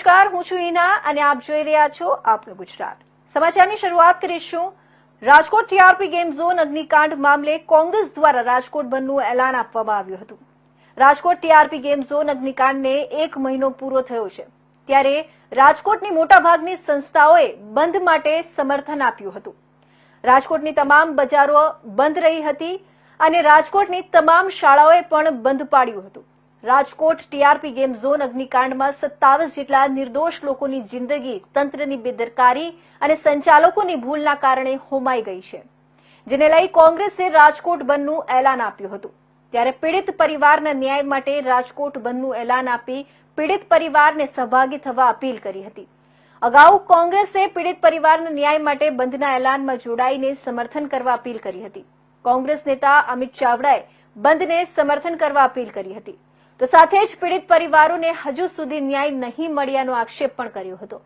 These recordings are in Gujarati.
નમસ્કાર, હું છું ઈના અને આપ જોઈ રહ્યા છો આપણું ગુજરાત. સમાચારની શરૂઆત કરીશું. રાજકોટ ટીઆરપી ગેમ ઝોન અગ્નિકાંડ મામલે કોંગ્રેસ દ્વારા રાજકોટ બંધનું એલાન આપવામાં આવ્યું હતું. રાજકોટ ટીઆરપી ગેમ ઝોન અગ્નિકાંડને 1 મહિનો પૂરો થયો છે, ત્યારે રાજકોટની મોટાભાગની સંસ્થાઓએ બંધ માટે સમર્થન આપ્યું હતું. રાજકોટની તમામ બજારો બંધ રહી હતી અને રાજકોટની તમામ શાળાઓએ પણ બંધ પાડ્યું હતું. રાજકોટ ટીઆરપી ગેમ ઝોન અગ્નિકાંડમાં 27 જેટલા નિર્દોષ લોકોની જિંદગી તંત્રની બેદરકારી અને સંચાલકોની ભૂલના કારણે હોમાઈ ગઈ છે, જેને લઈ કોંગ્રેસે રાજકોટ બંધનું એલાન આપ્યું હતું. ત્યારે પીડિત પરિવારના ન્યાય માટે રાજકોટ બંધનું એલાન આપી પીડિત પરિવારને સહભાગી થવા અપીલ કરી હતી. અગાઉ કોંગ્રેસે પીડિત પરિવારના ન્યાય માટે બંધના એલાનમાં જોડાઈને સમર્થન કરવા અપીલ કરી હતી. કોંગ્રેસ નેતા અમિત ચાવડાએ બંધને સમર્થન કરવા અપીલ કરી હતી, તો સાથે જ પીડિત પરિવારોને હજુ સુધી ન્યાય નહીં મળ્યાનો આક્ષેપ પણ કર્યો હતો.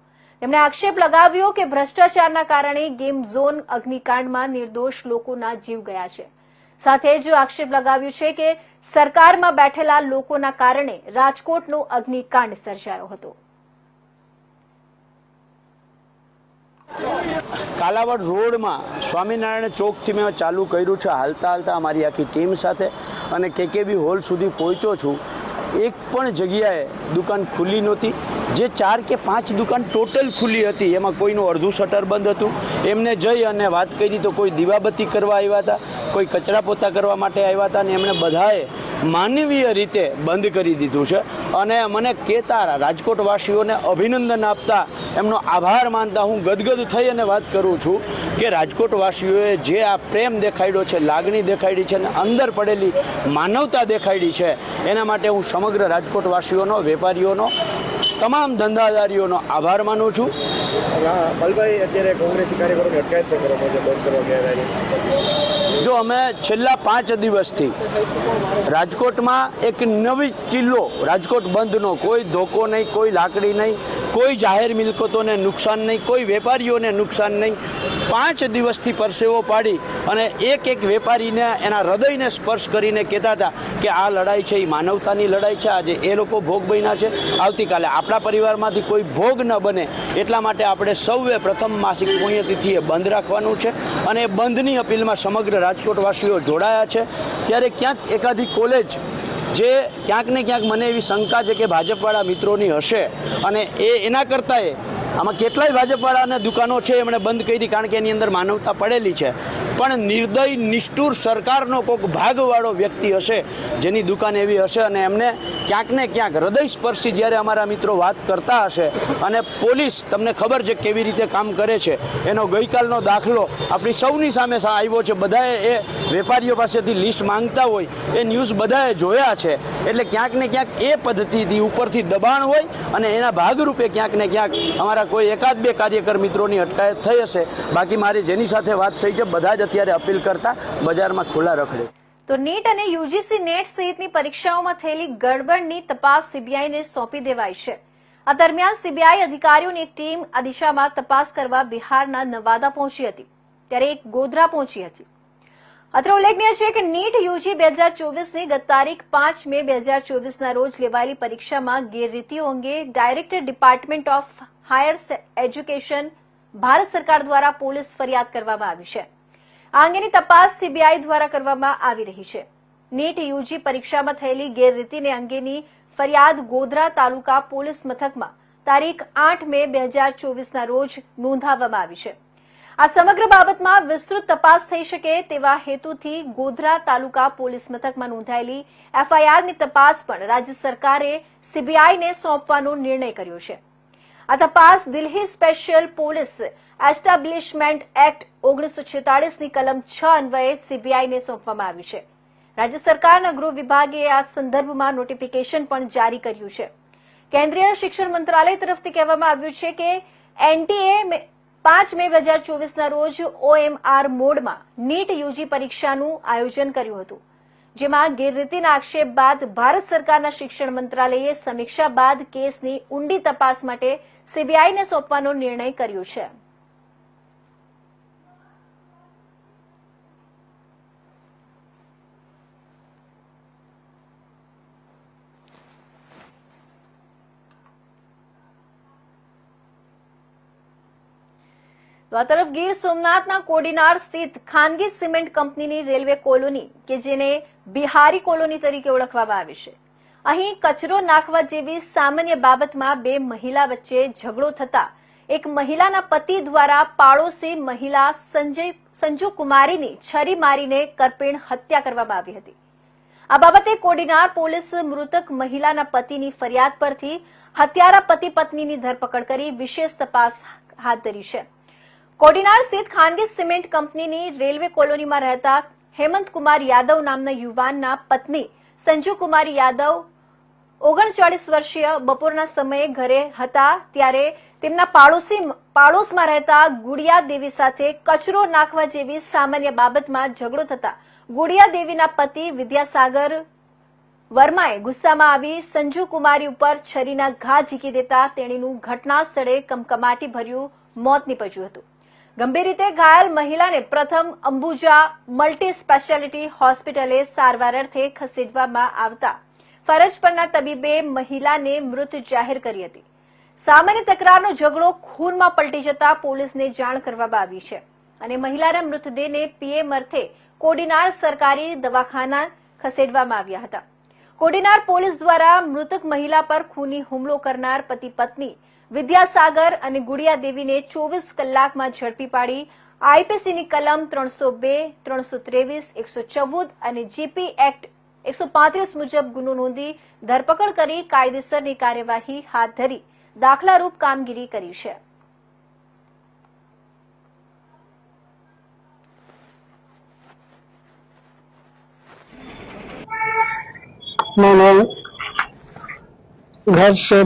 તેમણે આક્ષેપ લગાવ્યો કે ભ્રષ્ટાચારના કારણે ગેમ ઝોન અગ્નિકાંડમાં નિર્દોષ લોકોના જીવ ગયા છે. સાથે જ આક્ષેપ લગાવ્યો છે કે સરકારમાં બેઠેલા લોકોના કારણે રાજકોટનો અગ્નિકાંડ સર્જાયો હતો. કાલાવડ રોડમાં સ્વામિનારાયણ ચોકથી મેં ચાલુ કર્યું છે, હાલતા હાલતા અમારી આખી ટીમ સાથે અને કેકેબી હોલ સુધી પહોંચ્યો છું. એક પણ જગ્યાએ દુકાન ખુલ્લી નહોતી. જે 4 કે 5 દુકાન ટોટલ ખુલ્લી હતી, એમાં કોઈનું અડધું શટર બંધ હતું. એમને જઈ અને વાત કરી તો કોઈ દીવાબત્તી કરવા આવ્યા હતા, કોઈ કચરા પોતા કરવા માટે આવ્યા હતા, અને એમણે બધાએ માનવીય રીતે બંધ કરી દીધું છે. અને મને કહેતા રાજકોટવાસીઓને અભિનંદન આપતા એમનો આભાર માનતા હું ગદગદ થઈ અને વાત કરું છું કે રાજકોટવાસીઓએ જે આ પ્રેમ દેખાડ્યો છે, લાગણી દેખાડી છે અને અંદર પડેલી માનવતા દેખાડી છે, એના માટે હું સમગ્ર રાજકોટવાસીઓનો, વેપારીઓનો, તમામ ધંધાદારીઓનો આભાર માનું છું. મલભાઈ, અત્યારે કોંગ્રેસી કાર્યકરોની અટકાયત પણ કરવામાં છે, બંધ કરવા ગયા. જો અમે છેલ્લા 5 દિવસથી રાજકોટમાં એક નવી ચિલ્લો, રાજકોટ બંધનો કોઈ ધોકો નહીં, કોઈ લાકડી નહીં, કોઈ જાહેર મિલકતોને નુકસાન નહીં, કોઈ વેપારીઓને નુકસાન નહીં, 5 દિવસથી પરસેવો પાડી અને એક વેપારીને એના હૃદયને સ્પર્શ કરીને કહેતા હતા કે આ લડાઈ છે એ માનવતાની લડાઈ છે. આજે એ લોકો ભોગ બન્યા છે, આવતીકાલે આપણા પરિવારમાંથી કોઈ ભોગ ન બને એટલા માટે આપણે સૌએ પ્રથમ માસિક પુણ્યતિથિએ બંધ રાખવાનું છે અને એ બંધની અપીલમાં સમગ્ર રાજકોટવાસીઓ જોડાયા છે. ત્યારે ક્યાંક એકાદી કોલેજ જે ક્યાંક ને ક્યાંક મને એવી શંકા છે કે ભાજપવાળા મિત્રોની હશે, અને એના કરતાં આમાં કેટલાય ભાજપવાળાને દુકાનો છે એમણે બંધ કરી કારણ કે એની અંદર માનવતા પડેલી છે. પણ નિર્દય નિષ્ઠુર સરકારનો કોઈક ભાગવાળો વ્યક્તિ હશે જેની દુકાન એવી હશે, અને એમને ક્યાંક ને ક્યાંક હૃદયસ્પર્શી જ્યારે અમારા મિત્રો વાત કરતા હશે, અને પોલીસ તમને ખબર છે કેવી રીતે કામ કરે છે, એનો ગઈકાલનો દાખલો આપણી સૌની સામે આવ્યો છે. બધાએ એ વેપારીઓ પાસેથી લિસ્ટ માંગતા હોય એ ન્યૂઝ બધાએ જોયા છે. એટલે ક્યાંક ને ક્યાંક એ પદ્ધતિથી ઉપરથી દબાણ હોય અને એના ભાગરૂપે ક્યાંક ને ક્યાંક અમારા કોઈ 1-2 કાર્યકર મિત્રોની અટકાયત થઈ હશે. બાકી મારી જેની સાથે વાત થઈ છે બધા જ અત્યારે અપીલ કરતા બજારમાં ખુલ્લા રખડે. તો નીટ અને યુજીસી નેટ સહિતની પરીક્ષાઓમાં થયેલી ગડબડની તપાસ સીબીઆઈને સોંપી દેવાઈ છે. આ દરમિયાન સીબીઆઈ અધિકારીઓની એક ટીમ આ દિશામાં તપાસ કરવા બિહારના નવાદા પહોંચી હતી, ત્યારે એક ગોધરા પહોંચી હતી. અત્રે ઉલ્લેખનીય છે કે નીટ યુજી 2024ની ગત તારીખ 5 મે 2024ના રોજ લેવાયેલી પરીક્ષામાં ગેરરીતિઓ અંગે director department of higher education Bharat સરકાર દ્વારા પોલીસ ફરિયાદ કરવામાં આવી છે. આ અંગેની તપાસ સીબીઆઈ દ્વારા કરવામાં આવી રહી છે. નીટ યુજી પરીક્ષામાં થયેલી ગેરરીતિને અંગેની ફરિયાદ ગોધરા તાલુકા પોલીસ મથકમાં તારીખ 8 મે 2024ના રોજ નોંધાવવામાં આવી છે. આ સમગ્ર બાબતમાં વિસ્તૃત તપાસ થઈ શકે તેવા હેતુથી ગોધરા તાલુકા પોલીસ મથકમાં નોંધાયેલી એફઆઈઆરની તપાસ પણ રાજ્ય સરકારે સીબીઆઈને સોંપવાનો નિર્ણય કર્યો છે. આ તપાસ Delhi special police establishment act 1946ની કલમ 6 અન્વયે સીબીઆઈને સોંપવામાં આવી છે. રાજ્ય સરકારના ગૃહ વિભાગે આ સંદર્ભમાં નોટિફિકેશન પણ જારી કર્યું છે. કેન્દ્રીય શિક્ષણ મંત્રાલય તરફથી કહેવામાં આવ્યું છે કે એનટીએ 5 મે 2024ના રોજ ઓએમઆર મોડમાં નીટ યુજી પરીક્ષાનું આયોજન કર્યું હતું, જેમાં ગેરરીતિના આક્ષેપ બાદ ભારત સરકારના શિક્ષણ મંત્રાલયે સમીક્ષા બાદ કેસની ઊંડી તપાસ માટે સીબીઆઈને સોંપવાનો નિર્ણય કર્યો છે. તો આ તરફ ગીર સોમનાથના કોડીનાર સ્થિત ખાનગી સિમેન્ટ કંપનીની રેલવે કોલોની કે જેને બિહારી કોલોની તરીકે ઓળખવામાં આવે છે, અહીં કચરો નાખવા જેવી સામાન્ય બાબતમાં બે મહિલા વચ્ચે ઝઘડો થતા એક મહિલાના પતિ દ્વારા પાડોશી મહિલા સંજુ કુમારીની છરી મારીને કરપીણ હત્યા કરવામાં આવી હતી. આ બાબતે કોડીનાર પોલીસ મૃતક મહિલાના પતિની ફરિયાદ પરથી હત્યારા પતિ પત્નીની ધરપકડ કરી વિશેષ તપાસ હાથ ધરી છે. કોડીનાર સ્થિત ખાનગી સિમેન્ટ કંપનીની રેલવે કોલોનીમાં રહેતા હેમંત કુમાર યાદવ નામના યુવાનના પત્ની સંજુ કુમારી યાદવ 39 વર્ષીય બપોરના સમયે ઘરે હતા ત્યારે તેમના પાડોશમાં રહેતા ગુડિયા દેવી સાથે કચરો નાખવા જેવી સામાન્ય બાબતમાં ઝઘડો થતા ગુડિયા દેવીના પતિ વિદ્યાસાગર વર્માએ ગુસ્સામાં આવી સંજુ કુમારી ઉપર છરીના ઘા ઝીકી દેતા તેણીનું ઘટના સ્થળે કમકમાટી ભર્યું મોત નીપજ્યું હતું. ગંભીર રીતે ઘાયલ મહિલાને પ્રથમ અંબુજા મલ્ટી સ્પેશિયાલિટી હોસ્પિટલે સારવાર અર્થે ખસેડવામાં આવતા ફરજ પરના તબીબે મહિલાને મૃત જાહેર કરી હતી. સામાન્ય તકરારનો ઝઘડો ખૂનમાં પલટી જતા પોલીસને જાણ કરવામાં આવી છે અને મહિલાના મૃતદેહને પીએમ અર્થે કોડીનાર સરકારી દવાખાના ખસેડવામાં આવ્યા હતા. કોડીનાર પોલીસ દ્વારા મૃતક મહિલા પર ખૂની હુમલો કરનાર પતિ પત્ની વિદ્યાસાગર અને ગુડિયા દેવીને 24 કલાકમાં ઝડપી પાડી આઈપીસીની કલમ 302, 323, 114 અને જીપી એક્ટ 135 મુજબ ગુનો નોંધી ધરપકડ કરી કાયદેસરની કાર્યવાહી હાથ ધરી દાખલારૂપ કામગીરી કરી છે. मैंने घर से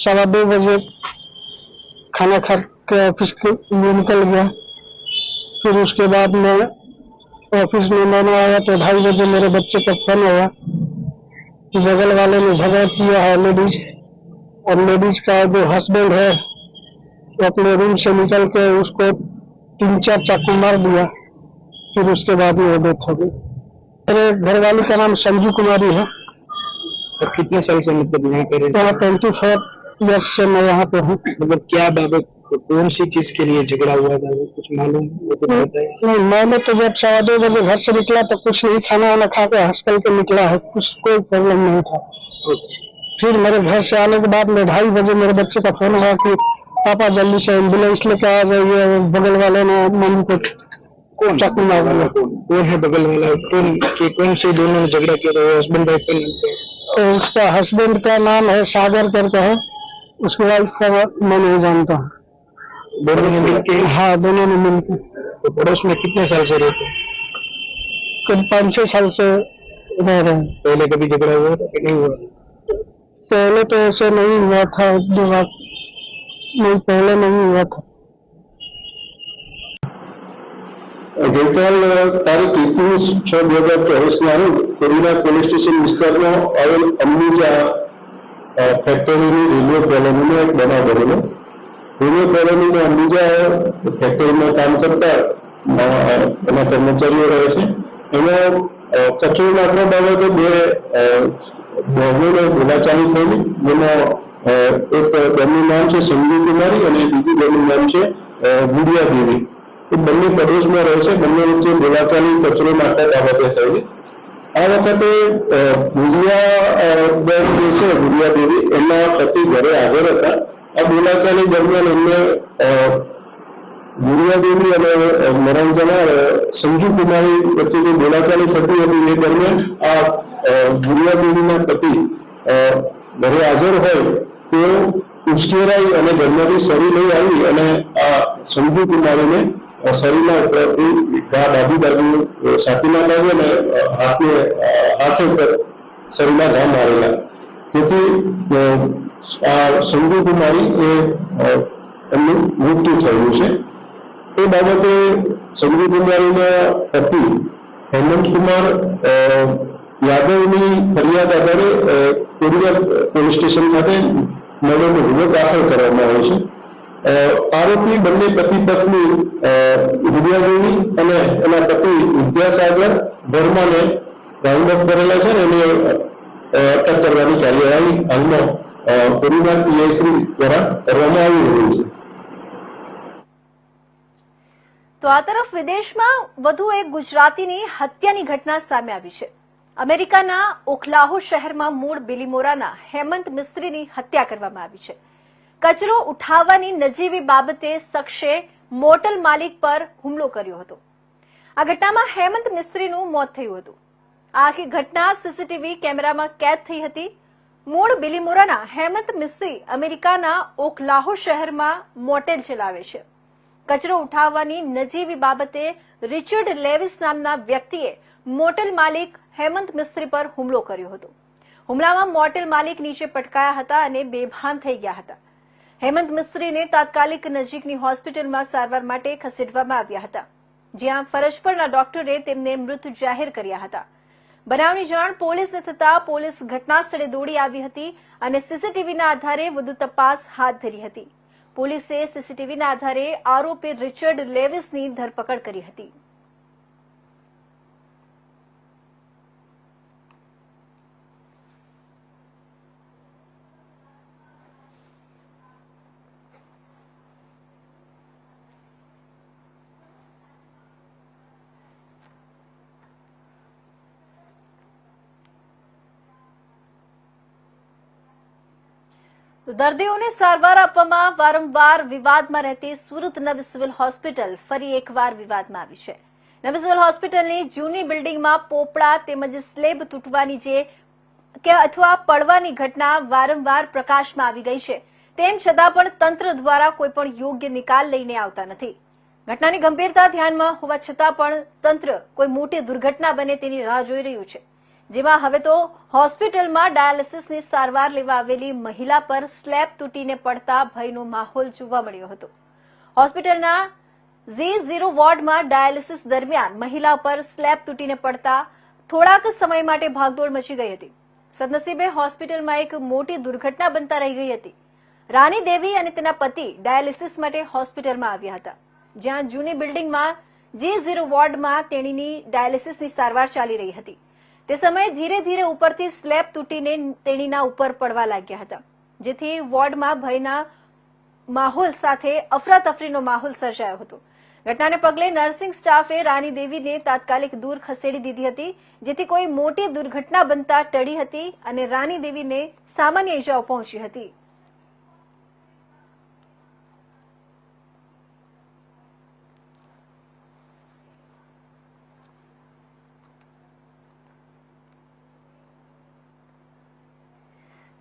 2:15 बजे खाना खा के ऑफिस के लिए निकल गया. फिर उसके बाद मैं ऑफिस में मैंने आया तो 2:30 बजे मेरे बच्चे का फोन आया कि बगल वाले ने झगड़ा किया है लेडीज, और लेडीज का जो हस्बैंड है वो अपने रूम से निकल के उसको 3-4 चाकू मार दिया. फिर उसके बाद में वो डेथ हो गई. मेरे घरवाली का नाम संजू कुमारी है. और कितने साल से मतलब यहाँ पे रहते हैं? 24 ईयर्स से मैं यहाँ पे हूँ. मतलब क्या बाबत, कौन सी चीज के लिए झगड़ा हुआ था, वो कुछ मालूम वो तो बताया? नहीं, मैंने तो जब 2:15 बजे घर से निकला तो कुछ नहीं, खाना वाना खा के हॉस्टल के निकला है, कुछ कोई प्रॉब्लम नहीं था. फिर मेरे घर से आने के बाद में 2:30 बजे मेरे बच्चे का फोन आया कि पापा जल्दी से एम्बुलेंस लेके आ जाइए, बगल वाले ने मम्मी को कौन चाकू मार दिया. कौन है बगल वाला? कौन से दोनों ने झगड़ा किया था? हस्बैंड वाइफ का नाम क्या है? तो उसका हस्बैंड का नाम है सागर करके है, उसकी वाइफ का मैं नहीं जानता. दोनों ने मिलके? हाँ, दोनों ने मिलकर. तो पड़ोस में कितने साल से रहते हैं? करीब 5-6 साल से रह रहे हैं. पहले कभी झगड़ा हुआ था कि नहीं हुआ? पहले तो ऐसे नहीं हुआ था, जो बात नहीं, पहले नहीं हुआ था. ગઈકાલ તારીખ 21/6/2024 ના રોજ કોડીનાર પોલીસ સ્ટેશન વિસ્તારમાં આવેલ અંબુજા ફેક્ટરીની રેલવે કોલોનીનો એક બનાવ બનેલો. રેલવે કોલોનીમાં અંબુજા ફેક્ટરીમાં કામ કરતા એના કર્મચારીઓ રહે છે. એમાં કચરો નાખવા બાબતે બે બહેનોને બોલાચાલી થયેલી, જેમાં એક બેનનું નામ છે સંજુ કુમારી અને બીજી બેનનું નામ છે ગુડિયા દેવી. એ બંને પડોશમાં રહે છે. બંને વચ્ચે બોલાચાલી કચરો નાખવા બાબતે થયેલી. આ વખતે ગુડિયા બેન જે છે, ગુડિયા દેવી, એમના પતિ ઘરે હાજર હતા. આ બોલાચાલી દરમિયાન એમને ગુડિયા દેવી અને મરણ જનાર સંજુ કુમારી વચ્ચે જે બોલાચાલી થતી હતી એ દરમિયાન આ ગુડિયા દેવીના પતિ ઘરે હાજર હોય તેઓ ઉશ્કેરાઈ અને ઘરમાંથી સરી લઈ આવી અને આ સંજુ કુમારીને શરીરના ઉપરથી ઘા ડાબી બાજુ છાતીના ભાગે અને હાથ ઉપર શરીરના ઘા મારેલા. જેથી આ સંજુ કુમારી એમનું મૃત્યુ થયું છે. એ બાબતે સંજુ કુમારીના પતિ હેમંત કુમાર યાદવની ફરિયાદ આધારે કોડીનાર પોલીસ સ્ટેશન ખાતે મર્ડરનો ગુનો દાખલ કરવામાં આવ્યો છે. આરોપી બંને પતિ પત્ની ગુડિયા દેવી અને એના પતિ વિદ્યાસાગર વર્માને રાઉન્ડ અપ કરેલા છે અને એને અટક કરવાની કાર્યવાહી હાલમાં કોડીનાર પીઆઈ શ્રી દ્વારા કરવામાં આવી રહી છે. તો આ તરફ વિદેશમાં વધુ એક ગુજરાતીની હત્યાની ઘટના સામે આવી છે. અમેરિકાના ઓકલાહો શહેરમાં મૂળ બિલીમોરાના હેમંત મિસ્ત્રીની હત્યા કરવામાં આવી છે. કચરો ઉઠાવવાની નજીવી બાબતે શખ્સે મોટલ માલિક પર હુમલો કર્યો હતો. આ ઘટનામાં હેમંત મિસ્ત્રીનું મોત થયું હતું. આ આખી ઘટના સીસીટીવી કેમેરામાં કેદ થઈ હતી. મૂળ બિલીમોરાના હેમંત મિસ્ત્રી અમેરિકાના ઓકલાહો શહેરમાં મોટેલ ચલાવે છે. કચરો ઉઠાવવાની નજીવી બાબતે રિચર્ડ લેવિસ નામના વ્યક્તિએ મોટેલ માલિક હેમંત મિસ્ત્રી પર હુમલો કર્યો હતો. હુમલામાં મોટેલ માલિક નીચે પટકાયા હતા અને બેભાન થઈ ગયા હતા. હેમંત મિસ્ત્રીને તાત્કાલિક નજીકની હોસ્પિટલમાં સારવાર માટે ખસેડવામાં આવ્યા હતા, જ્યાં ફરજ પરના ડોક્ટરે તેમને મૃત જાહેર કર્યા હતા. બનાવની જાણ પોલીસને થતાં પોલીસ ઘટના સ્થળે દોડી આવી હતી અને સીસીટીવીના આધારે વધુ તપાસ હાથ ધરી હતી. પોલીસે સીસીટીવીના આધારે આરોપી રિચર્ડ લેવિસની ધરપકડ કરી હતી. દર્દીઓને સારવાર આપવામાં વારંવાર વિવાદમાં રહેતી સુરત નવી સિવિલ હોસ્પિટલ ફરી એકવાર વિવાદમાં આવી છે. નવી સિવિલ હોસ્પિટલની જૂની બિલ્ડિંગમાં પોપડા તેમજ સ્લેબ તૂટવાની અથવા પડવાની ઘટના વારંવાર પ્રકાશમાં આવી ગઈ છે. તેમ છતાં પણ તંત્ર દ્વારા કોઈ પણ યોગ્ય નિકાલ લઈને આવતા નથી. ઘટનાની ગંભીરતા ધ્યાનમાં હોવા છતાં પણ તંત્ર કોઈ મોટી દુર્ઘટના બને તેની રાહ જોઈ રહ્યું છે. જેમાં હવે તો હોસ્પિટલમાં ડાયાલિસિસની સારવાર લેવા આવેલી મહિલા પર સ્લેબ તૂટીને પડતા ભયનો માહોલ જોવા મળ્યો હતો. હોસ્પિટલના Z0 વોર્ડમાં ડાયાલિસિસ દરમિયાન મહિલા પર સ્લેબ તૂટીને પડતા થોડાક સમય માટે ભાગદોડ મચી ગઈ હતી. સદનસીબે હોસ્પિટલમાં એક મોટી દુર્ઘટના બનતા રહી ગઈ હતી. રાની દેવી અને તેના પતિ ડાયાલિસિસ માટે હોસ્પિટલમાં આવ્યા હતા, જ્યાં જૂની બિલ્ડિંગમાં Z0 વોર્ડમાં તેણીની ડાયાલિસિસની સારવાર ચાલી રહી હતી. તે સમયે ધીરે ધીરે ઉપરથી સ્લેબ તૂટીને તેણીના ઉપર પડવા લાગ્યા હતા, જેથી વોર્ડમાં ભયના માહોલ સાથે અફરાતફરીનો માહોલ સર્જાયો હતો. ઘટનાને પગલે નર્સિંગ સ્ટાફે રાની દેવીને તાત્કાલિક દૂર ખસેડી દીધી હતી, જેથી કોઈ મોટી દુર્ઘટના બનતા ટળી હતી અને રાની દેવીને સામાન્ય ઇજાઓ પહોંચી હતી.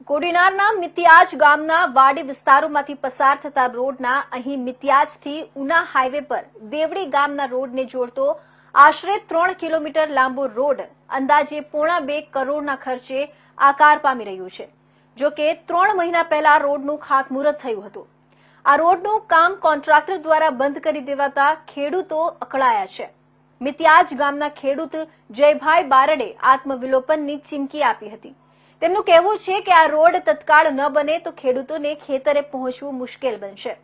કોડીનારના મિતિયાજ ગામના વાડી વિસ્તારોમાંથી પસાર થતા રોડના અહીં મિતિયાજથી ઉના હાઈવે પર દેવડી ગામના રોડને જોડતો આશરે 3 કિલોમીટર લાંબો રોડ અંદાજે 1.5 કરોડના ખર્ચે આકાર પામી રહ્યું છે. જો કે 3 મહિના પહેલા રોડનું ખાતમુહૂર્ત થયું હતું. આ રોડનું કામ કોન્ટ્રાક્ટર દ્વારા બંધ કરી દેવાતા ખેડૂતો અકળાયા છે. મિતિયાજ ગામના ખેડૂત જયભાઈ બારડે આત્મવિલોપનની ચીમકી આપી હતી. તેમનું કહેવું છે કે આ રોડ તત્કાળ ન બને તો ખેડૂતોને ખેતરે પહોંચવું મુશ્કેલ બનશે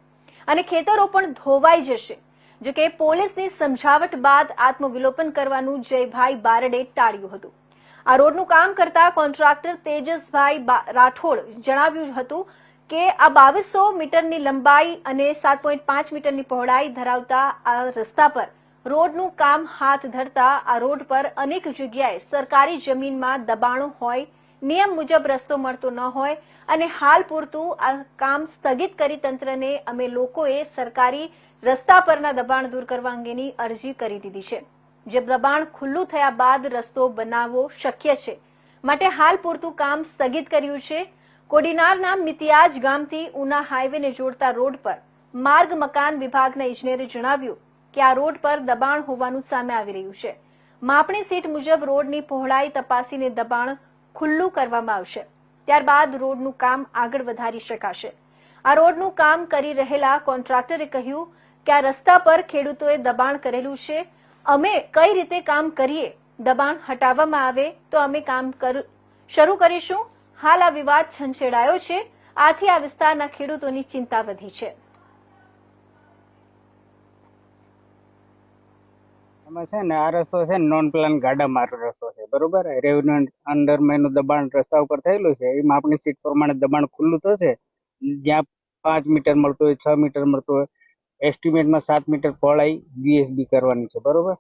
અને ખેતરો પણ ધોવાઈ જશે. જો કે પોલીસની સમજાવટ બાદ આત્મવિલોપન કરવાનું જયભાઈ બારડે ટાળ્યું હતું. આ રોડનું કામ કરતા કોન્ટ્રાક્ટર તેજસભાઈ રાઠોડ જણાવ્યું હતું કે આ 2200 મીટરની લંબાઈ અને 7.5 મીટરની પહોળાઈ ધરાવતા આ રસ્તા પર રોડનું કામ હાથ ધરતા આ રોડ પર અનેક જગ્યાએ સરકારી જમીનમાં દબાણો હોય, નિયમ મુજબ રસ્તો મળતો ન હોય અને હાલ પૂરતું આ કામ સ્થગિત કરી તંત્રને અમે લોકોએ સરકારી રસ્તા પરના દબાણ દૂર કરવા અંગેની અરજી કરી દીધી છે. જે દબાણ ખુલ્લું થયા બાદ રસ્તો બનાવવો શક્ય છે, માટે હાલ પૂરતું કામ સ્થગિત કર્યું છે. કોડીનારના મિતિયાજ ગામથી ઉના હાઈવેને જોડતા રોડ પર માર્ગ મકાન વિભાગના ઇજનેરે જણાવ્યું કે આ રોડ પર દબાણ હોવાનું સામે આવી રહ્યું છે. માપણી સીટ મુજબ રોડની પહોળાઈ તપાસીને દબાણ ખુલ્લું કરવામાં આવશે. ત્યારબાદ રોડનું કામ આગળ વધારી શકાશે. આ રોડનું કામ કરી રહેલા કોન્ટ્રાક્ટરે કહ્યું કે આ રસ્તા પર ખેડૂતોએ દબાણ કરેલું છે. અમે કઈ રીતે કામ કરીએ, દબાણ હટાવવામાં આવે તો અમે કામ શરૂ કરીશું. હાલ આ વિવાદ છંછેડાયો છે, આથી આ વિસ્તારના ખેડૂતોની ચિંતા વધી છે. એમાં છે ને આ રસ્તો છે નોન પ્લાન ગાડા માર્ગ રસ્તો છે, બરોબર. રેવન્યુ અંડરમેનનું દબાણ રસ્તા ઉપર થયેલું છે. એમાં આપણી સીટ પ્રમાણે દબાણ ખુલ્લું થશે. જ્યાં 5 મીટર મળતું હોય, 6 મીટર મળતું હોય, એસ્ટિમેટમાં 7 મીટર પહોળાઈ જીએસબી કરવાની છે, બરોબર.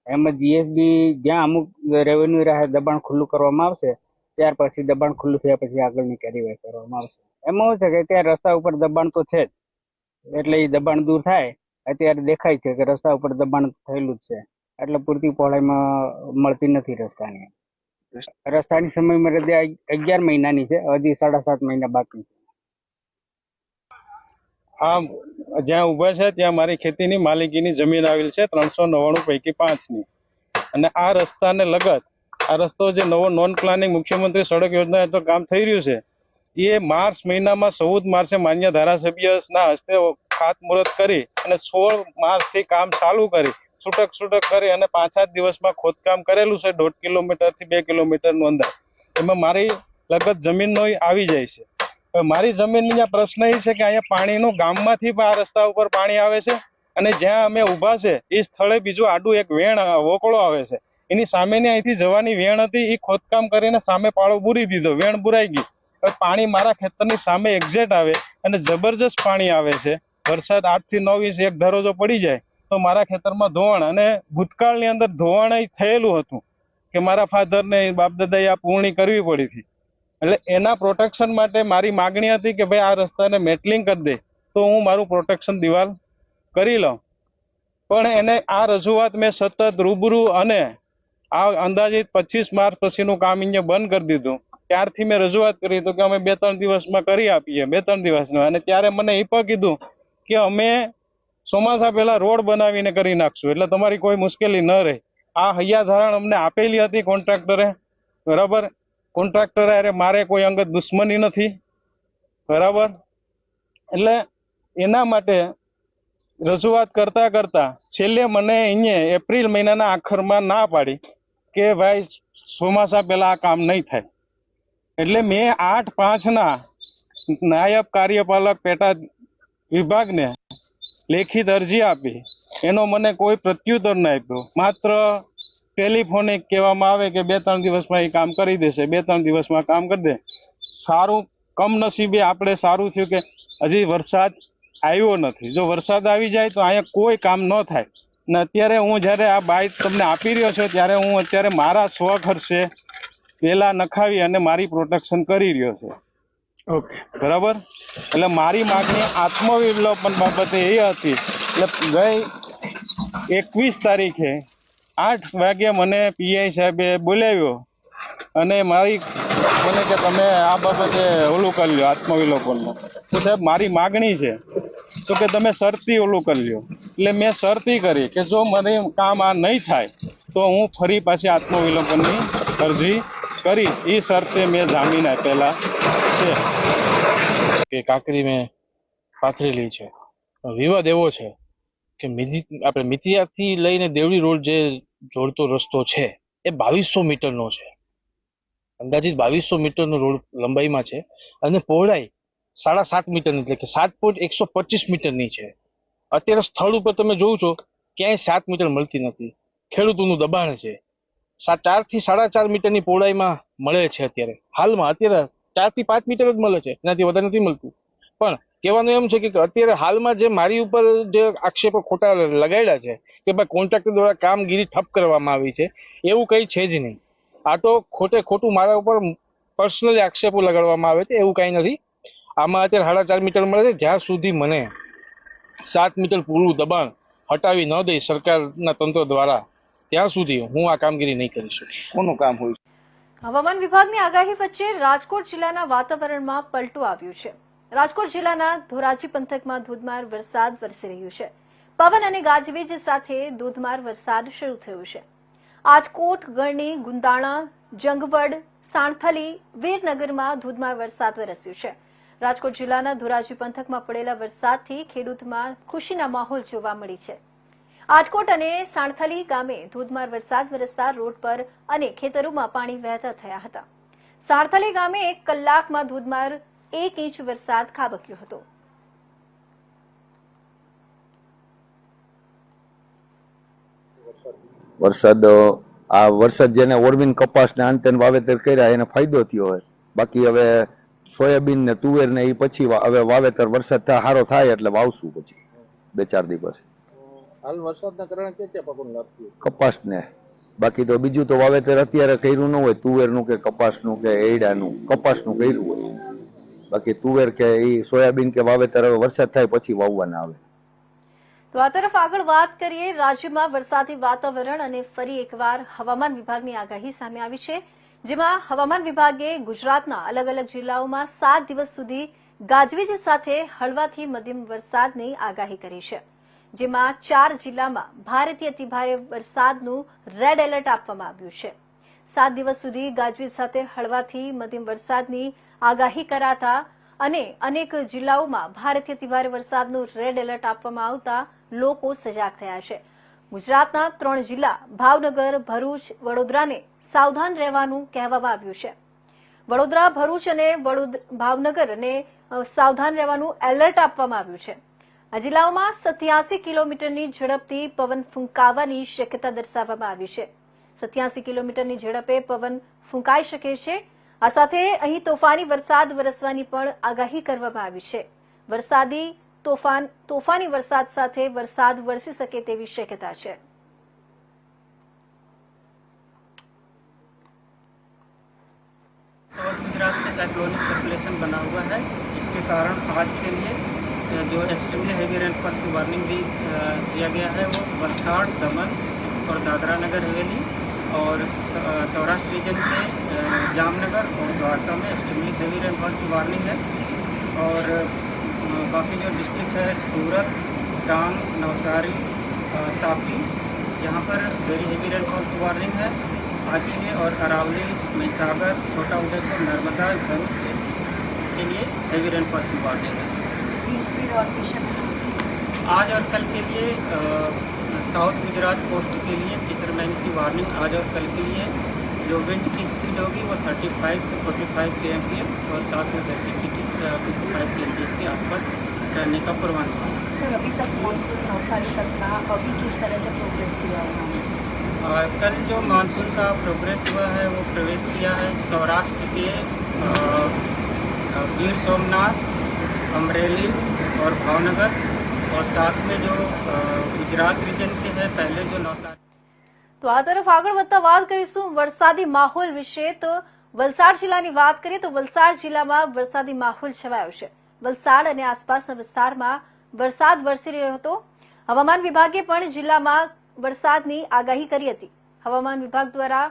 એમાં જીએસબી જ્યાં અમુક રેવન્યુ રાહે દબાણ ખુલ્લું કરવામાં આવશે, ત્યાર પછી દબાણ ખુલ્લું થયા પછી આગળની કાર્યવાહી કરવામાં આવશે. એમાં શું છે કે ત્યાં રસ્તા ઉપર દબાણ તો છે જ, એટલે એ દબાણ દૂર થાય. અત્યારે દેખાય છે કે રસ્તા ઉપર દબાણ થયેલું જ છે, એટલે પૂરતી પહોળાઈમાં મળતી નથી રસ્તાની. રસ્તાની સમય મર્યાદા 11 મહિનાની છે, હજી 7.5 મહિના બાકી છે. આ જ્યાં ઊભા છે ત્યાં મારી ખેતીની માલિકીની જમીન આવેલ છે 399 પૈકી 5ની. અને આ રસ્તાને લગત આ રસ્તો જે નવો નોન પ્લાનિંગ મુખ્યમંત્રી સડક યોજના હેઠળ કામ થઈ રહ્યું છે, એ માર્ચ મહિનામાં 14 માર્ચે માન્ય ધારાસભ્યના હસ્તે ખાતમુહૂર્ત કરી અને 16 માર્ચથી કામ ચાલુ કરી છૂટક કરી અને 5-7 દિવસમાં ખોદકામ કરેલું છે. 1.5 કિલોમીટરથી 2 કિલોમીટરનું અંતર. એમાં મારી લગત જમીનનો આવી જાય છે. મારી જમીનનો પ્રશ્ન એ છે કે અહીંયા પાણીનું ગામમાંથી પણ આ રસ્તા ઉપર પાણી આવે છે, અને જ્યાં અમે ઊભા છે એ સ્થળે બીજું આડું એક વેણ વોકળો આવે છે. એની સામેની અહીંથી જવાની વેણ હતી, એ ખોદકામ કરીને સામે પાળો બુરી દીધો, વેણ બુરાઈ ગઈ. હવે પાણી મારા ખેતરની સામે એક્ઝેક્ટ આવે અને જબરજસ્ત પાણી આવે છે. વરસાદ 8 થી 9 ઇંચ એક ધારો જો પડી જાય તો મારા ખેતરમાં ધોવાણ, અને ભૂતકાળની અંદર ધોવાણ થયેલું હતું કે મારા ફાધરને બાપ દાદાએ આ પૂર્ણી કરવી પડી હતી. એટલે એના પ્રોટેક્શન માટે મારી માગણી હતી કે ભાઈ આ રસ્તાને મેટલિંગ કરી દે તો હું મારું પ્રોટેક્શન દિવાલ કરી લઉં. પણ એને આ રજૂઆત મેં સતત રૂબરૂ અને આ અંદાજિત 25 માર્ચ પછીનું કામ અહીંયા બંધ કરી દીધું. ત્યારથી મેં રજૂઆત કરી તો કે અમે 2-3 દિવસમાં કરી આપીએ, 2-3 દિવસમાં. અને ત્યારે મને એ પણ કીધું કે અમે ચોમાસા પહેલા રોડ બનાવીને કરી નાખશું, એટલે તમારી કોઈ મુશ્કેલી ન રહે. આ હૈયા ધારણ અમને આપેલી હતી કોન્ટ્રાક્ટરે, બરાબર. કોન્ટ્રાક્ટરે અરે મારે કોઈ અંગત દુશ્મની નથી, બરાબર. એટલે એના માટે રજૂઆત કરતા છેલ્લે મને અહીંયા એપ્રિલ મહિનાના આખરમાં ના પાડી કે ભાઈ ચોમાસા પહેલા આ કામ નહીં થાય. એટલે મેં 8/5ના નાયબ કાર્યપાલક પેટા વિભાગને લેખિત અરજી આપી. એનો મને કોઈ પ્રત્યુત્તર ન આપ્યો. માત્ર ટેલિફોનિક કહેવામાં આવે કે 2-3 દિવસમાં એ કામ કરી દેશે, 2-3 દિવસમાં કામ કરી દે. સારું કમનસીબે આપણે સારું થયું કે હજી વરસાદ આવ્યો નથી. જો વરસાદ આવી જાય તો અહીંયા કોઈ કામ ન થાય. ને અત્યારે હું જ્યારે આ બાઇક તમને આપી રહ્યો છું ત્યારે હું અત્યારે મારા સ્વખર્ચે પેલા નખાવી અને મારી પ્રોટેક્શન કરી રહ્યો છે. ઓકે, બરાબર. એટલે મારી માગણી આત્મવિલોપન બાબતે એ હતી. એટલે ગઈ 21 તારીખે 8 વાગે મને પીઆઈ સાહેબે બોલાવ્યો અને મારી મને કે તમે આ બાબતે ઓલું કરી લો આત્મવિલોપનનું. તો સાહેબ મારી માગણી છે તો કે તમે શરતી ઓલું કરી લ્યો. એટલે મેં શરતી કરી કે જો મને કામ આ નહીં થાય તો હું ફરી પાછી આત્મવિલોપનની અરજી કરીશ. એ શરતે મેં જામીન આપેલા છે. કે કાંકરી મેં પાથરેલી છે. વિવાદ એવો છે કે આપણે મિતિયાથી લઈને દેવડી રોડ જે જોડતો રસ્તો છે એ 2200 મીટરનો છે. અંદાજિત 2200 મીટરનો રોડ લંબાઈમાં છે અને પહોળાઈ 7.5 મીટરની, એટલે કે 7.125 મીટરની છે. અત્યારે સ્થળ ઉપર તમે જોવો છો ક્યાંય 7 મીટર મળતી નથી. ખેડૂતોનું દબાણ છે. 4 થી 4.5 મીટરની પહોળાઈમાં મળે છે અત્યારે હાલમાં. અત્યારે 4 થી 5 મીટર જ મળે છે, એનાથી વધારે નથી મળતું. પણ કહેવાનું એમ છે કે અત્યારે હાલમાં જે મારી ઉપર જે આક્ષેપો ખોટા લગાડ્યા છે કે ભાઈ કોન્ટ્રાક્ટર દ્વારા કામગીરી ઠપ કરવામાં આવી છે, એવું કંઈ છે જ નહીં. આ તો ખોટું મારા ઉપર પર્સનલી આક્ષેપો લગાડવામાં આવે છે, એવું કાંઈ નથી. આમાં અત્યારે 4.5 મીટર મળે છે. જ્યાં સુધી મને 7 મીટર પૂરું દબાણ હટાવી ન દે સરકારના તંત્ર દ્વારા, ત્યાં સુધી હું આ કામગીરી નહીં કરી શકું. કોનું કામ હોય? હવામાન વિભાગની આગાહી વચ્ચે રાજકોટ જિલ્લાના વાતાવરણમાં પલટો આવ્યું છે. રાજકોટ જિલ્લાના ધોરાજી પંથકમાં ધોધમાર વરસાદ વરસી રહ્યો છે. પવન અને ગાજવીજ સાથે ધોધમાર વરસાદ શરૂ થયો છે. આજકોટ, ગરણી, ગુંદાણા, જંગવડ, સાણથલી, વીરનગરમાં ધોધમાર વરસાદ વરસ્યો છે. રાજકોટ જિલ્લાના ધોરાજી પંથકમાં પડેલા વરસાદથી ખેડૂતમાં ખુશીના માહોલ જોવા મળી છે. આજકોટ અને સાણથલી ગામે ધોધમાર વરસાદ વરસતા રોડ પર અને ખેતરોમાં પાણી વહેતા થયા હતા. સાણથલી ગામે 1 કલાકમાં ધોધમાર 1 ઇંચ વરસાદ ખાબક્યો હતો. વરસાદ જેને ઓરબીન કપાસ ને આંતર વાવેતર કર્યા એને ફાયદો થયો હોય. બાકી હવે સોયાબીન ને તુવેર ને એ પછી હવે વાવેતર વરસાદ સારો થાય એટલે વાવશું પછી. 2-4 દિવસ. હાલ વરસાદના કારણે ક્યાં પાકોને લાભ થયો? કપાસને, બાકી તો બીજું તો વાવેતર અત્યારે કર્યું ન હોય, તુવેરનું કે કપાસનું કે એડાનું. કપાસનું કર્યું હોય, બાકી તુવેર કે એ સોયાબીન કે વાવેતર હવે વરસાદ થાય પછી વાવવાના આવે. તો આ તરફ આગળ વાત કરીએ, રાજ્યમાં વરસાદી વાતાવરણ અને ફરી એકવાર હવામાન વિભાગની આગાહી સામે આવી છે, જેમાં હવામાન વિભાગે ગુજરાતના અલગ અલગ જિલ્લાઓમાં 7 દિવસ સુધી ગાજવીજ સાથે હળવાથી મધ્યમ વરસાદની આગાહી કરી છે, જેમાં 4 જિલ્લામાં ભારેથી અતિભારે વરસાદનું રેડ એલર્ટ આપવામાં આવ્યું છે. 7 દિવસ સુધી ગાજવીજ સાથે હળવાથી મધ્યમ વરસાદની આગાહી કરાતા અને અનેક જિલ્લાઓમાં ભારેથી અતિભારે વરસાદનું રેડ એલર્ટ આપવામાં આવતા લોકો સજાગ થયા છે. ગુજરાતના 3 જિલ્લા ભાવનગર, ભરૂચ, વડોદરાને સાવધાન રહેવાનું કહેવામાં આવ્યું છે. વડોદરા, ભરૂચ અને ભાવનગરને સાવધાન રહેવાનું એલર્ટ આપવામાં આવ્યું છે. આ જિલ્લાઓમાં 87 કિલોમીટરની ઝડપથી પવન ફૂંકાવાની શક્યતા દર્શાવવામાં આવી છે. 87 કિલોમીટરની ઝડપે પવન ફૂંકાઈ શકે છે. આ સાથે અહીં તોફાની વરસાદ વરસવાની પણ આગાહી કરવામાં આવી છે. તોફાની વરસાદ સાથે વરસાદ વરસી શકે તેવી શક્યતા છે. साउथ गुजरात में साइक्लोनिक सर्कुलेशन बना हुआ है, जिसके कारण आज के लिए जो एक्सट्रीमली हैवी रेनफॉल की वार्निंग दिया गया है वो वलसाड़, दमन और दादरा नगर हवेली और सौराष्ट्र रीजन के जामनगर और द्वारका में एक्सट्रीमली हैवी रेनफॉल की वार्निंग है और बाकी जो डिस्ट्रिक्ट है सूरत, डांग, नवसारी, तापी, यहाँ पर वेरी हैवी रेनफॉल की वार्निंग है. आज के और अरावली, महिसागर, छोटा उदयपुर, नर्मदा, भरूच के लिए हैवी रेनफॉल की वार्निंग है. आज और कल के लिए साउथ गुजरात कोस्ट के लिए फिशरमैन की वार्निंग आज और कल के लिए जो विंड की स्पीड होगी वो 35 से 45 kmph और साथ में 55 kmph के आसपास रहने का पूर्वानुमान. सर, अभी तक मानसून नवसारी तक था, अभी किस तरह से प्रोग्रेस किया उन्होंने? कल जो मानसून का प्रोग्रेस हुआ है वो प्रवेश किया है सौराष्ट्र के गिर सोमनाथ, अमरेली और भावनगर और साथ में जो गुजरात रीजन के है पहले जो नवसारी. તો આ તરફ આગળ વધતા વાત કરીશું વરસાદી માહોલ વિશે. તો વલસાડ જિલ્લાની વાત કરીએ તો વલસાડ જિલ્લામાં વરસાદી માહોલ છવાયો છે. વલસાડ અને આસપાસના વિસ્તારમાં વરસાદ વરસી રહ્યો હતો. હવામાન વિભાગે પણ જિલ્લામાં વરસાદની આગાહી કરી હતી. હવામાન વિભાગ દ્વારા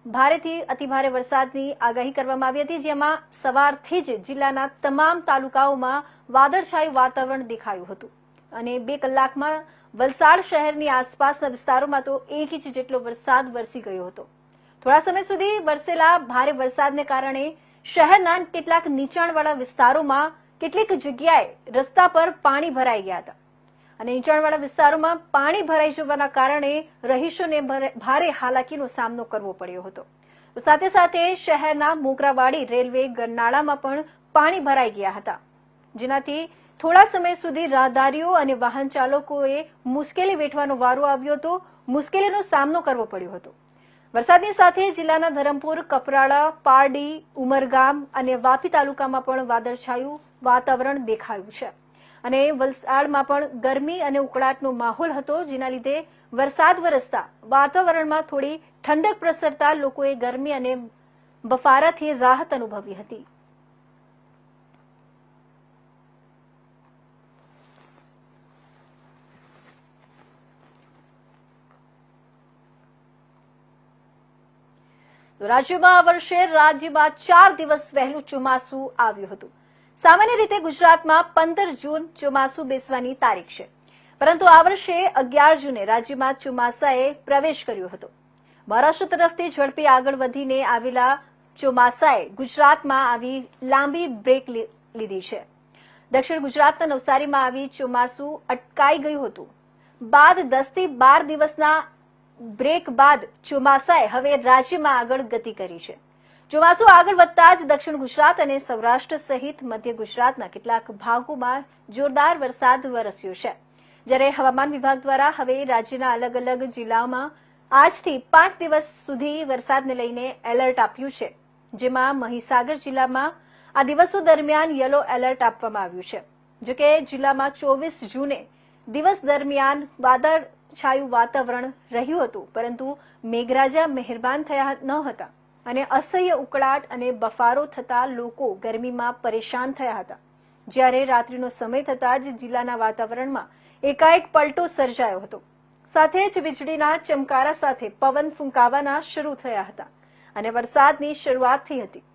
ભારેથી અતિભારે વરસાદની આગાહી કરવામાં આવી હતી, જેમાં સવારથી જ જિલ્લાના તમામ તાલુકાઓમાં વાદળછાયું વાતાવરણ દેખાયું હતું અને 2 કલાકમાં વલસાડ શહેરની આસપાસના વિસ્તારોમાં તો 1 ઇંચ જેટલો વરસાદ વરસી ગયો હતો. થોડા સમય સુધી વરસેલા ભારે વરસાદને કારણે શહેરના કેટલાક નીચાણવાળા વિસ્તારોમાં કેટલીક જગ્યાએ રસ્તા પર પાણી ભરાઈ ગયા હતા અને નીચાણવાળા વિસ્તારોમાં પાણી ભરાઈ જવાના કારણે રહીશોને ભારે હાલાકીનો સામનો કરવો પડ્યો હતો. સાથે સાથે શહેરના મોગરાવાડી રેલવે ગરનાળામાં પણ પાણી ભરાઈ ગયા હતા, જેનાથી થોડા સમય સુધી રાહદારીઓ અને વાહન ચાલકોએ મુશ્કેલી વેઠવાનો વારો આવ્યો હતો, મુશ્કેલીનો સામનો કરવો પડ્યો હતો. વરસાદની સાથે જિલ્લાના ધરમપુર, કપરાડા, પારડી, ઉમરગામ અને વાપી તાલુકામાં પણ વાદળછાયું વાતાવરણ દેખાયું છે અને વલસાડમાં પણ ગરમી અને ઉકળાટનો માહોલ હતો, જેના લીધે વરસાદ વરસતા વાતાવરણમાં થોડી ઠંડક પ્રસરતા લોકોએ ગરમી અને બફારાથી રાહત અનુભવી હતી. રાજ્યમાં આ વર્ષે રાજ્યમાં 4 દિવસ વહેલું ચોમાસું આવ્યું હતું. સામાન્ય રીતે ગુજરાતમાં 15 જૂન ચોમાસું બેસવાની તારીખ છે, પરંતુ આ વર્ષે 11 જૂને રાજ્યમાં ચોમાસાએ પ્રવેશ કર્યો હતો. મહારાષ્ટ્ર તરફથી ઝડપી આગળ વધીને આવેલા ચોમાસાએ ગુજરાતમાં આવી લાંબી બ્રેક લીધી છે. દક્ષિણ ગુજરાતના નવસારીમાં આવી ચોમાસું અટકાઈ ગયું હતું. બાદ 10 થી 12 દિવસના બ્રેક બાદ ચોમાસાએ હવે રાજ્યમાં આગળ ગતિ કરી છે. ચોમાસું આગળ વધતા જ દક્ષિણ ગુજરાત અને સૌરાષ્ટ્ર સહિત મધ્ય ગુજરાતના કેટલાક ભાગોમાં જોરદાર વરસાદ વરસ્યો છે, જ્યારે હવામાન વિભાગ દ્વારા હવે રાજ્યના અલગ અલગ જિલ્લાઓમાં આજથી 5 દિવસ સુધી વરસાદને લઈને એલર્ટ આપ્યું છે, જેમાં મહીસાગર જિલ્લામાં આ દિવસો દરમિયાન યલો એલર્ટ આપવામાં આવ્યું છે. જો કે જિલ્લામાં 24 જૂને દિવસ દરમિયાન વાદળછાયું વાતાવરણ રહ્યું હતું, પરંતુ મેઘરાજા મહેરબાન થયા ન હતા અને અસહ્ય ઉકળાટ અને બફારો થતા લોકો ગરમીમાં પરેશાન થયા હતા. જ્યારે રાત્રિનો સમય થતાં જ જિલ્લાના વાતાવરણમાં એકાએક પલટો સર્જાયો હતો. સાથે જ વીજળીના ચમકારા સાથે પવન ફૂંકાવાના શરૂ થયા હતા અને વરસાદની શરૂઆત થઈ હતી.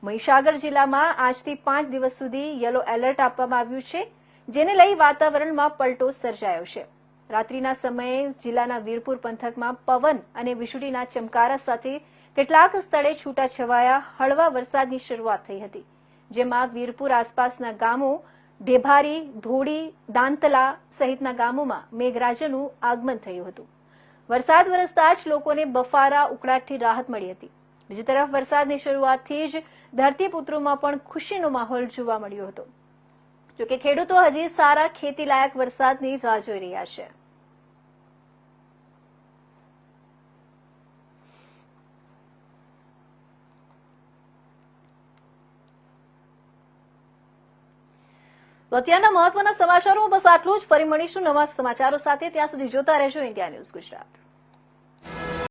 મહીસાગર જિલ્લામાં આજથી 5 દિવસ સુધી યલો એલર્ટ આપવામાં આવ્યું છે, જેને લઈ વાતાવરણમાં પલટો સર્જાયો છે. રાત્રિના સમયે જિલ્લાના વીરપુર પંથકમાં પવન અને વીજળીના ચમકારા સાથે કેટલાક સ્થળે છૂટાછવાયા હળવા વરસાદની શરૂઆત થઈ હતી, જેમાં વીરપુર આસપાસના ગામો ઢેભારી, ધોડી, દાંતલા સહિતના ગામોમાં મેઘરાજાનું આગમન થયું હતું. વરસાદ વરસતા જ લોકોને બફારા ઉકળાટથી રાહત મળી હતી. બીજી તરફ વરસાદની શરૂઆતથી જ ધરતીપુત્રોમાં પણ ખુશીનો માહોલ જોવા મળ્યો હતો. જોકે ખેડૂતો હજી સારા ખેતીલાયક વરસાદની રાહ જોઈ રહ્યા છે. તો અત્યારના મહત્વના સમાચારોમાં બસ આટલું જ. ફરી મળીશું નવા સમાચારો સાથે. ત્યાં સુધી જોતા રહેજો ઇન્ડિયા ન્યૂઝ ગુજરાત.